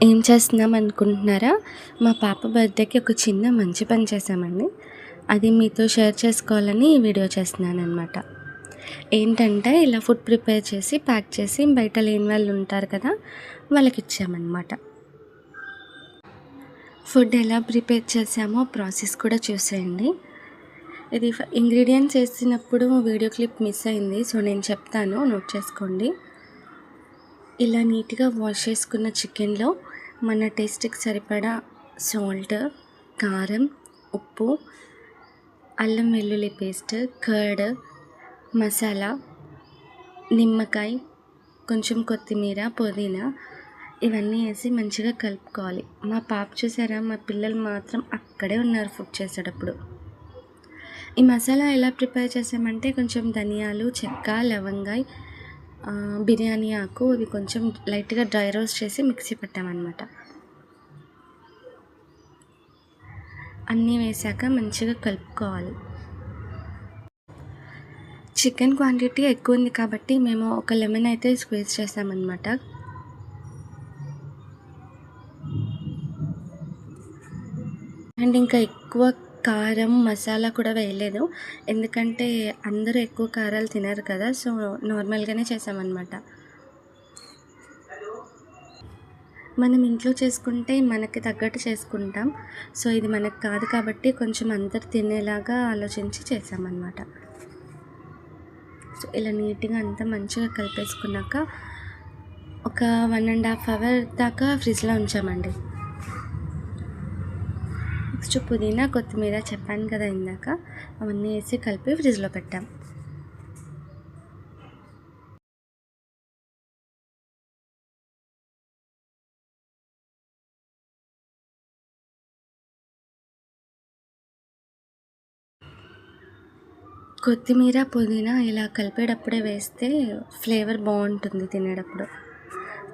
ఏం చేస్తున్నాం అనుకుంటున్నారా? మా పాప బర్త్డేకి ఒక చిన్న మంచి పని చేశామండి. అది మీతో షేర్ చేసుకోవాలని ఈ వీడియో చేస్తున్నాననమాట. ఏంటంటే ఇలా ఫుడ్ ప్రిపేర్ చేసి, ప్యాక్ చేసి బయట లేని వాళ్ళు ఉంటారు కదా! వాళ్ళకిచ్చామన్నమాట. ఫుడ్ ఎలా ప్రిపేర్ చేసామో ప్రాసెస్ కూడా చూసేయండి. ఇది ఇంగ్రీడియంట్స్ వేసినప్పుడు వీడియో క్లిప్ మిస్ అయింది. సో, నేను చెప్తాను, నోట్ చేసుకోండి. ఇలా నీట్గా వాష్ చేసుకున్న చికెన్లో మన టేస్ట్కి సరిపడా సాల్ట్, కారం, ఉప్పు, అల్లం వెల్లుల్లి పేస్ట్, కర్డ్, మసాలా, నిమ్మకాయ, కొంచెం కొత్తిమీర, పుదీనా ఇవన్నీ వేసి మంచిగా కలుపుకోవాలి. మా పాప చూసారా, మా పిల్లలు మాత్రం అక్కడే ఉన్నారు ఫుడ్ చేసేటప్పుడు. ఈ మసాలా ఎలా ప్రిపేర్ చేసామంటే కొంచెం ధనియాలు, చెక్క, లవంగాయ, బిర్యానీ ఆకు ఇవి కొంచెం లైట్గా డ్రై రోస్ట్ చేసి మిక్సీ పెట్టామన్నమాట. అన్నీ వేసాక మంచిగా కలుపుకోవాలి. చికెన్ క్వాంటిటీ ఎక్కువ ఉంది కాబట్టి మేము ఒక లెమన్ అయితే స్క్వీజ్ చేసామన్నమాట. అండ్ ఇంకా ఎక్కువ కారం, మసాలా కూడా వేయలేదు. ఎందుకంటే అందరూ ఎక్కువ కారాలు తినరు కదా! సో, నార్మల్గానే చేసామన్నమాట. మనం ఇంట్లో చేసుకుంటే మనకి తగ్గట్టు చేసుకుంటాం. సో, ఇది మనకు కాదు కాబట్టి కొంచెం అందరు తినేలాగా ఆలోచించి చేసామన్నమాట. సో, ఇలా నీట్గా అంతా మంచిగా కలిపేసుకున్నాక ఒక 1.5 అవర్ దాకా ఫ్రిడ్జ్లో ఉంచామండి. నెక్స్ట్ పుదీనా, కొత్తిమీర చెప్పాను కదా ఇందాక, అవన్నీ వేసి కలిపి ఫ్రిడ్జ్లో పెట్టాం. కొత్తిమీర, పుదీనా ఇలా కలిపేటప్పుడే వేస్తే ఫ్లేవర్ బాగుంటుంది తినేటప్పుడు.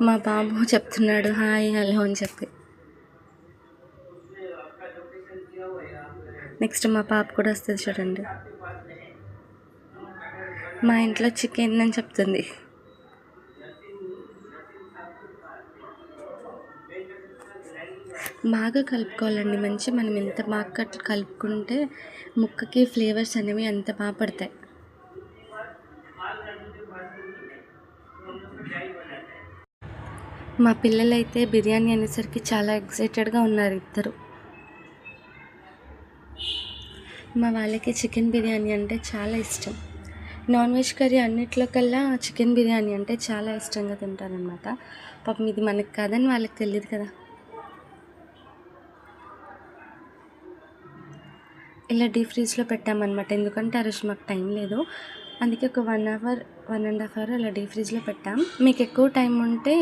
మా బాబు చెప్తున్నాడు హాయ్, హలో అని చెప్పి. నెక్స్ట్ మా పాప కూడా వస్తుంది చూడండి. మా ఇంట్లో చికెన్ అని చెప్తుంది. బాగా కలుపుకోవాలండి. మనం ఎంత బాగా కలుపుకుంటే ముక్కకి ఫ్లేవర్స్ అనేవి అంత బాగా పడతాయి. మా పిల్లలైతే బిర్యానీ అనేసరికి చాలా ఎక్సైటెడ్గా ఉన్నారు ఇద్దరు. మా వాళ్ళకి చికెన్ బిర్యానీ అంటే చాలా ఇష్టం. నాన్ వెజ్ కర్రీ అన్నిట్లో కల్లా చికెన్ బిర్యానీ అంటే చాలా ఇష్టంగా తింటారనమాట. పాపం ఇది మనకు కాదని వాళ్ళకి తెలియదు కదా. ఇలా డీప్ ఫ్రీజ్లో పెట్టామన్నమాట. ఎందుకంటే ఆ రోజు మాకు టైం లేదు. అందుకే ఒక 1 అవర్, 1.5 అవర్ అలా డీప్ ఫ్రీజ్లో పెట్టాం. మీకు ఎక్కువ టైం ఉంటే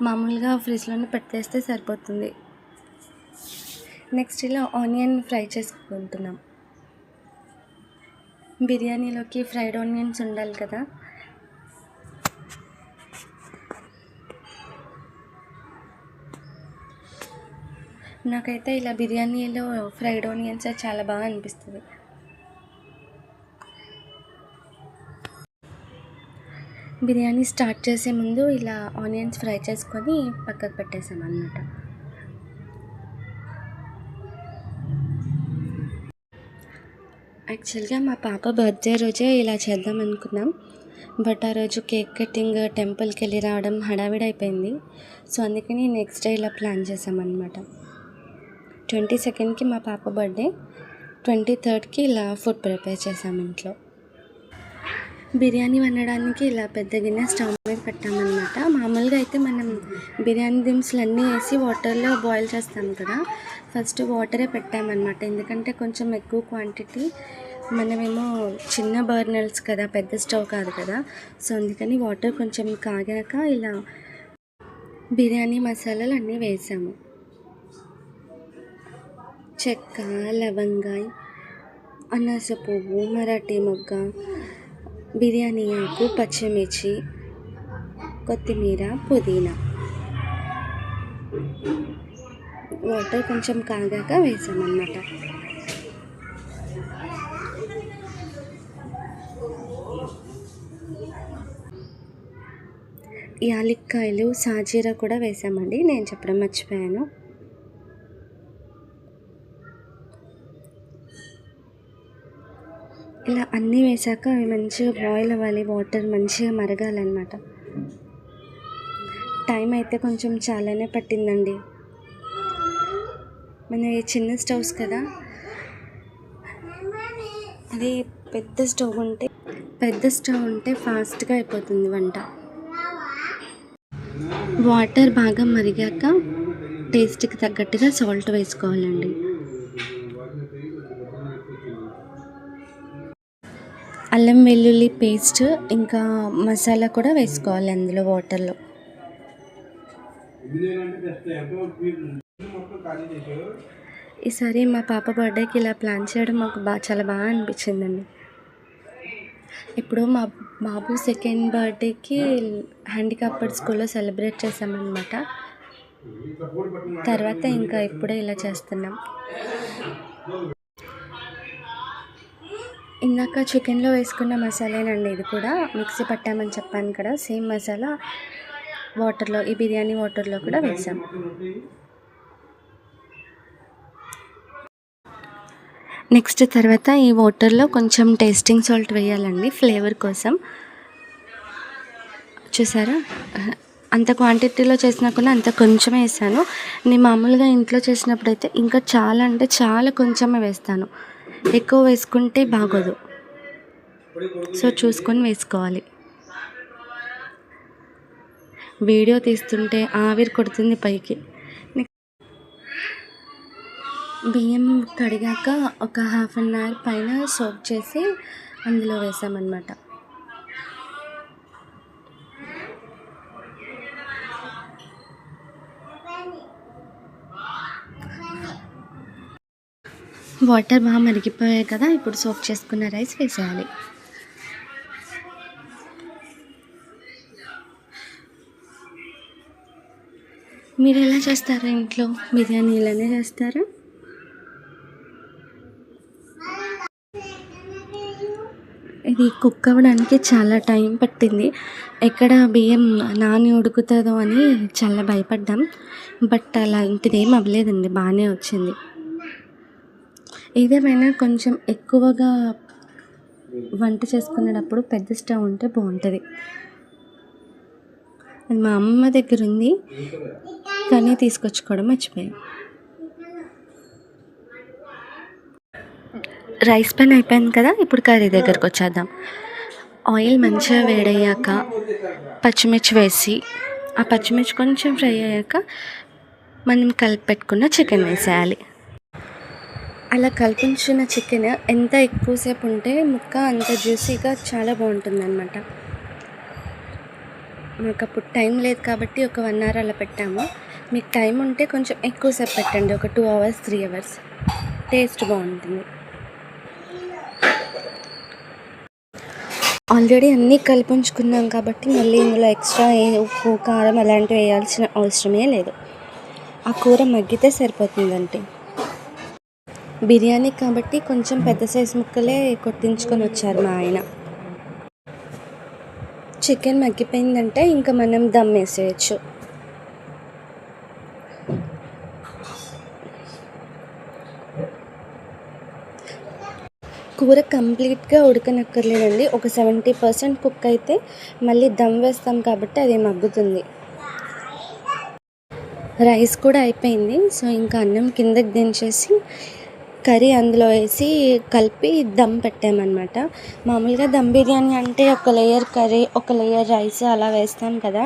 మామూలుగా ఫ్రిడ్జ్లోనే పెట్టేస్తే సరిపోతుంది. నెక్స్ట్ ఇలా ఆనియన్ ఫ్రై చేసుకుంటున్నాం. బిర్యానీలోకి ఫ్రైడ్ ఆనియన్స్ ఉండాలి కదా. నాకైతే ఇలా బిర్యానీలో ఫ్రైడ్ ఆనియన్స్ చాలా బాగా అనిపిస్తుంది. బిర్యానీ స్టార్ట్ చేసే ముందు ఇలా ఆనియన్స్ ఫ్రై చేసుకొని పక్కకు పెట్టేసాం అన్నమాట. యాక్చువల్గా మా పాప బర్త్డే రోజే ఇలా చేద్దాం అనుకున్నాం. బట్ ఆ రోజు కేక్ కటింగ్, టెంపుల్కి వెళ్ళి రావడం హడావిడి అయిపోయింది. సో, అందుకని నెక్స్ట్ డే ఇలా ప్లాన్ చేసామన్నమాట. 22కి మా పాప బర్త్డే, 23కి ఇలా ఫుడ్ ప్రిపేర్ చేసాం ఇంట్లో. బిర్యానీ వండడానికి ఇలా పెద్ద గిన్నె స్టవ్ మీద పెట్టామన్నమాట. మామూలుగా అయితే మనం బిర్యానీ దినుసులు అన్నీ వేసి వాటర్లో బాయిల్ చేస్తాం కదా. ఫస్ట్ వాటరే పెట్టామన్నమాట. ఎందుకంటే కొంచెం ఎక్కువ క్వాంటిటీ, మనమేమో చిన్న బర్నర్స్ కదా, పెద్ద స్టవ్ కాదు కదా. సో, అందుకని వాటర్ కొంచెం కాగాక ఇలా బిర్యానీ మసాలాలు అన్నీ వేసాము. చెక్క, లవంగాయ, అనాస పువ్వు, మరాఠీ మొగ్గ, బిర్యానీ ఆకు, పచ్చిమిర్చి, కొత్తిమీర, పుదీనా. వాటర్ కొంచెం కాగాక వేసామన్నమాట. యాలక్కాయలు, సాజీరా కూడా వేసామండి. నేను చెప్పడం మర్చిపోయాను. ఇలా అన్నీ వేసాక అవి మంచిగా బాయిల్ అవ్వాలి, వాటర్ మంచిగా మరగాలన్నమాట. టైం అయితే కొంచెం చాలానే పట్టిందండి. మన చిన్న స్టవ్స్ కదా, అది పెద్ద స్టవ్ ఉంటే ఫాస్ట్గా అయిపోతుంది వంట. వాటర్ బాగా మరిగాక టేస్ట్కి తగ్గట్టుగా సాల్ట్ వేసుకోవాలండి. అల్లం వెల్లుల్లి పేస్ట్ ఇంకా మసాలా కూడా వేసుకోవాలి అందులో వాటర్లో. ఈసారి మా పాప బర్త్డేకి ఇలా ప్లాన్ చేయడం మాకు చాలా బాగా అనిపించిందండి. ఇప్పుడు మా బాబు సెకండ్ బర్త్డేకి హ్యాండిక్యాప్డ్ స్కూల్లో సెలబ్రేట్ చేసామన్నమాట. తర్వాత ఇంకా ఇప్పుడే ఇలా చేస్తున్నాం. ఇందాక చికెన్లో వేసుకున్న మసాలానండి ఇది కూడా. మిక్సీ పట్టామని చెప్పాను కదా, సేమ్ మసాలా వాటర్లో, ఈ బిర్యానీ వాటర్లో కూడా వేసాం. నెక్స్ట్ తర్వాత ఈ వాటర్లో కొంచెం టేస్టింగ్ సాల్ట్ వేయాలండి ఫ్లేవర్ కోసం. చూసారా, అంత క్వాంటిటీలో చేసినా కూడా అంత కొంచెమే వేసాను. నేను మామూలుగా ఇంట్లో చేసినప్పుడు అయితే ఇంకా చాలా అంటే చాలా కొంచెమే వేస్తాను. ఎక్కువ వేసుకుంటే బాగోదు, సో చూసుకొని వేసుకోవాలి. వీడియో తీస్తుంటే ఆవిరి కొడుతుంది పైకి. బియ్యం కడిగాక ఒక 1/2 అవర్ పైన సోక్ చేసి అందులో వేసామన్నమాట. వాటర్ బాగా మరిగిపోయాయి కదా, ఇప్పుడు సోక్ చేసుకున్న రైస్ వేసేయాలి. మీరు ఎలా చేస్తారా ఇంట్లో? బిర్యానీ ఇలానే చేస్తారా? ఇది కుక్ అవ్వడానికి చాలా టైం పట్టింది. ఎక్కడ బియ్యం నాని ఉడుకుతుందో అని చాలా భయపడ్డాం. బట్ అలాంటిది ఏం అవ్వలేదండి, బాగానే వచ్చింది. ఏదేమైనా కొంచెం ఎక్కువగా వంట చేసుకునేటప్పుడు పెద్ద స్టవ్ ఉంటే బాగుంటుంది. అది మా అమ్మ దగ్గర ఉంది కానీ తీసుకొచ్చుకోవడం మర్చిపోయాం. రైస్ పని అయిపోయింది కదా, ఇప్పుడు కర్రీ దగ్గరకు వచ్చేద్దాం. ఆయిల్ మంచిగా వేడయ్యాక పచ్చిమిర్చి వేసి, ఆ పచ్చిమిర్చి కొంచెం ఫ్రై అయ్యాక మనం కలిపి పెట్టుకున్న చికెన్ వేసేయాలి. అలా కలిపించిన చికెన్ ఎంత ఎక్కువసేపు ఉంటే ముక్క అంత జ్యూసీగా చాలా బాగుంటుంది అన్నమాట. మాకు అప్పుడు టైం లేదు కాబట్టి ఒక 1 అవర్ అలా పెట్టాము. మీకు టైం ఉంటే కొంచెం ఎక్కువసేపు పెట్టండి, ఒక 2 అవర్స్ 3 అవర్స్, టేస్ట్ బాగుంటుంది. ఆల్రెడీ అన్నీ కలిపించుకున్నాం కాబట్టి మళ్ళీ ఇందులో ఎక్స్ట్రా ఉప్పు కారం అలాంటివి వేయాల్సిన అవసరమే లేదు. ఆ కూర మగ్గితే సరిపోతుందంటే. బిర్యానీ కాబట్టి కొంచెం పెద్ద సైజు ముక్కలే కొట్టించుకొని వచ్చారు మా ఆయన. చికెన్ మగ్గిపోయిందంటే ఇంకా మనం దమ్ వేసేయచ్చు. కూర కంప్లీట్గా ఉడకనక్కర్లేదండి, ఒక 70% కుక్ అయితే మళ్ళీ దమ్ వేస్తాం కాబట్టి అది మగ్గుతుంది. రైస్ కూడా అయిపోయింది. సో ఇంకా అన్నం కిందకి దించేసి కర్రీ అందులో వేసి కలిపి దమ్ పెట్టామన్నమాట. మామూలుగా దమ్ బిర్యానీ అంటే ఒక లేయర్ కర్రీ, ఒక లేయర్ రైస్ అలా వేస్తాం కదా.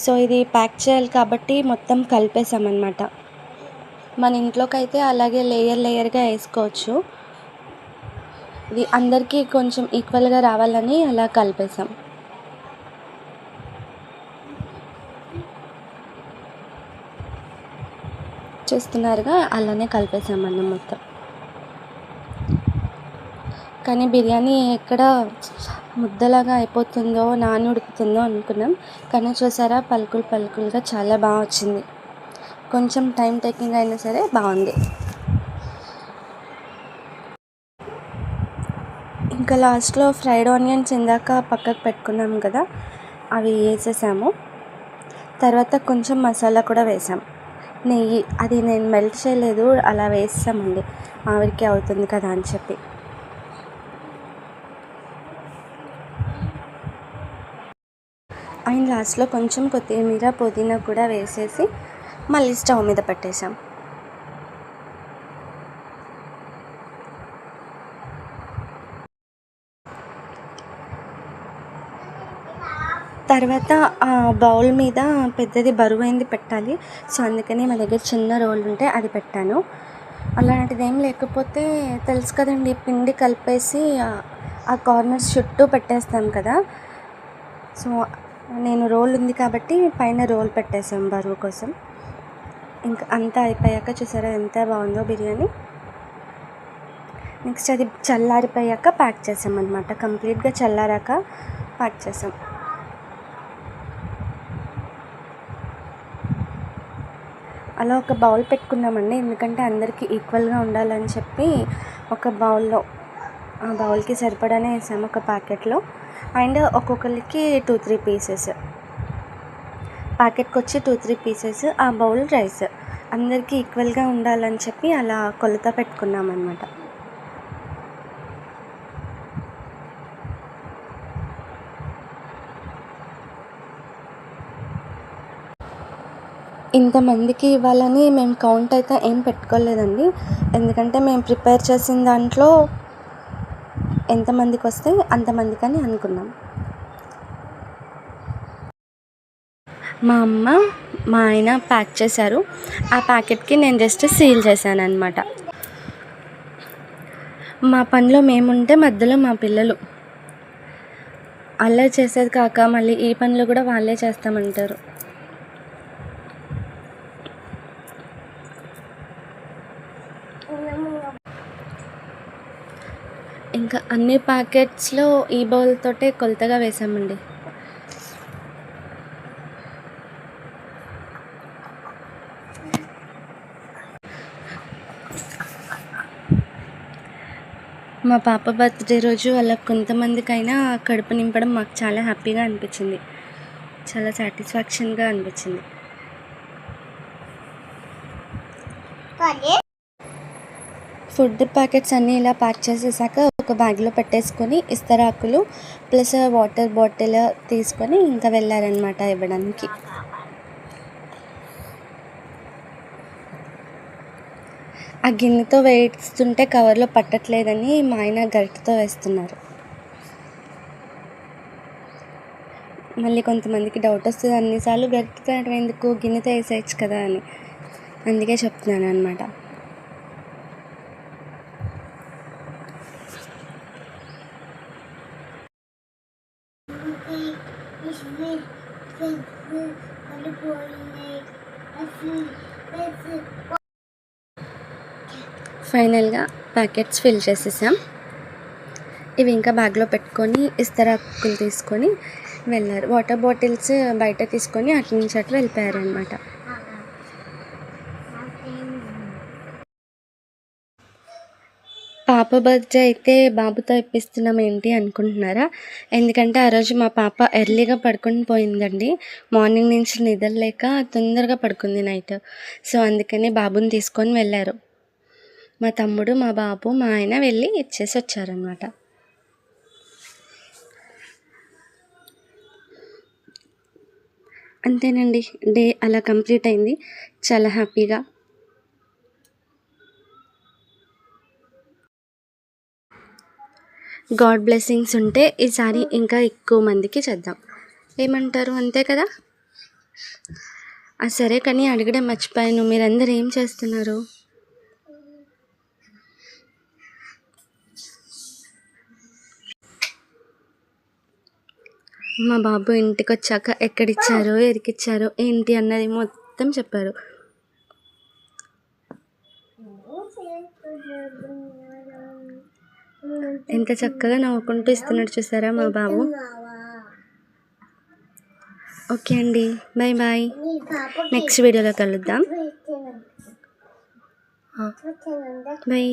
సో ఇది ప్యాక్ చేయాలి కాబట్టి మొత్తం కలిపేసామన్నమాట. మన ఇంట్లోకి అయితే అలాగే లేయర్గా వేసుకోవచ్చు. ఇది అందరికీ కొంచెం ఈక్వల్గా రావాలని అలా కలిపేసాం. చూస్తున్నారుగా, అలానే కలిపేసాం అన్నం మొత్తం. కానీ బిర్యానీ ఎక్కడ ముద్దలాగా అయిపోతుందో, నాని ఉడుకుతుందో అనుకున్నాం. కానీ చూసారా, పలుకులుగా చాలా బాగా వచ్చింది. కొంచెం టైం టేకింగ్ అయినా సరే బాగుంది. ఇంకా లాస్ట్లో ఫ్రైడ్ ఆనియన్స్ ఇందాక పక్కకు పెట్టుకున్నాం కదా, అవి వేసేసాము. తర్వాత కొంచెం మసాలా కూడా వేసాం, నెయ్యి. అది నేను మెల్ట్ చేయలేదు, అలా వేసామండి, ఆవిరికి అవుతుంది కదా అని చెప్పి. అండ్ లాస్ట్లో కొంచెం కొత్తిమీర పుదీనా కూడా వేసేసి మళ్ళీ స్టవ్ మీద పెట్టేసాం. తర్వాత ఆ బౌల్ మీద పెద్దది బరువైంది పెట్టాలి. సో అందుకని మా దగ్గర చిన్న రోల్ ఉంటే అది పెట్టాను. అలాంటిది ఏం లేకపోతే తెలుసు కదండి, పిండి కలిపేసి ఆ కార్నర్స్ చుట్టూ పెట్టేస్తాం కదా. సో నేను రోల్ ఉంది కాబట్టి పైన రోల్ పెట్టేసాం బరువు కోసం. ఇంకా అంతా అయిపోయాక చూసారా ఎంత బాగుందో బిర్యానీ. నెక్స్ట్ అది చల్లారిపోయాక ప్యాక్ చేసాం అనమాట. కంప్లీట్గా చల్లారాక ప్యాక్ చేసాం. అలా ఒక బౌల్ పెట్టుకున్నామండి, ఎందుకంటే అందరికీ ఈక్వల్గా ఉండాలని చెప్పి ఒక బౌల్లో, ఆ బౌల్కి సరిపడానే వేసాము ఒక ప్యాకెట్లో. అండ్ ఒక్కొక్కరికి 2-3 పీసెస్, ప్యాకెట్కి వచ్చి 2-3 పీసెస్, ఆ బౌల్ రైస్ అందరికీ ఈక్వల్గా ఉండాలని చెప్పి అలా కొలత పెట్టుకున్నాం అన్నమాట. ఇంతమందికి ఇవ్వాలని మేము కౌంట్ అయితే ఏం పెట్టుకోలేదండి, ఎందుకంటే మేము ప్రిపేర్ చేసిన దాంట్లో ఎంతమందికి వస్తే అంతమందికని అనుకున్నాం. మా అమ్మ మా ఆయన ప్యాక్ చేశారు, ఆ ప్యాకెట్కి నేను జస్ట్ సీల్ చేశాను అనమాట. మా పనిలో మేముంటే మధ్యలో మా పిల్లలు అల్లరి చేసేది కాక మళ్ళీ ఈ పనులు కూడా వాళ్ళే చేస్తామంటారు. ఇంకా అన్ని ప్యాకెట్స్లో ఈ బౌల్ తోటే కొలతగా వేసామండి. మా పాప బర్త్డే రోజు అలా కొంతమందికైనా కడుపు నింపడం మాకు చాలా హ్యాపీగా అనిపించింది, చాలా సాటిస్ఫాక్షన్గా అనిపించింది. ఫుడ్ ప్యాకెట్స్ అన్నీ ఇలా ప్యాక్ చేసేసాక ఒక బ్యాగ్లో పెట్టేసుకొని ఇస్తరాకులు ప్లస్ వాటర్ బాటిల్ తీసుకొని ఇంకా వెళ్ళారనమాట ఇవ్వడానికి. ఆ గిన్నెతో వేస్తుంటే కవర్లో పట్టట్లేదని మా ఆయన గరిటెతో వేస్తున్నారు. మళ్ళీ కొంతమందికి డౌట్ వస్తుంది, అన్నిసార్లు గరిటెతో ఎందుకు, గిన్నెతో వేసేయచ్చు కదా అని, అందుకే చెప్తున్నాను అనమాట. ఫైనల్గా ప్యాకెట్స్ ఫిల్ చేసేసాం. ఇవి ఇంకా బ్యాగ్లో పెట్టుకొని ఇస్తరాకులు తీసుకొని వెళ్ళారు. వాటర్ బాటిల్స్ బయట తీసుకొని అటు నుంచి అటు వెళ్ళిపోయారు అనమాట. పాప బర్త్డే అయితే బాబుతో ఇప్పిస్తున్నాం ఏంటి అనుకుంటున్నారా? ఎందుకంటే ఆ రోజు మా పాప ఎర్లీగా పడుకొని పోయిందండి, మార్నింగ్ నుంచి నిద్ర లేక తొందరగా పడుకుంది నైట్. సో అందుకని బాబుని తీసుకొని వెళ్ళారు. మా తమ్ముడు, మా బాబు, మా ఆయన వెళ్ళి ఇచ్చేసి వచ్చారనమాట. అంతేనండి, డే అలా కంప్లీట్ అయింది చాలా హ్యాపీగా. గాడ్ బ్లెస్సింగ్స్ ఉంటే ఈసారి ఇంకా ఎక్కువ మందికి చేద్దాం, ఏమంటారు? అంతే కదా. సరే, కానీ అడగడం మర్చిపోయాను, మీరందరూ ఏం చేస్తున్నారు? మా బాబు ఇంటికి వచ్చాక ఎక్కడిచ్చారో, ఎరికిచ్చారో, ఏంటి అన్నది మొత్తం చెప్పారు. ఎంత చక్కగా నవ్వుకుంటూ ఇస్తున్నాడు చూసారా మా బాబు. ఓకే అండి, బాయ్ బాయ్, నెక్స్ట్ వీడియోలో కలుద్దాం. బాయ్.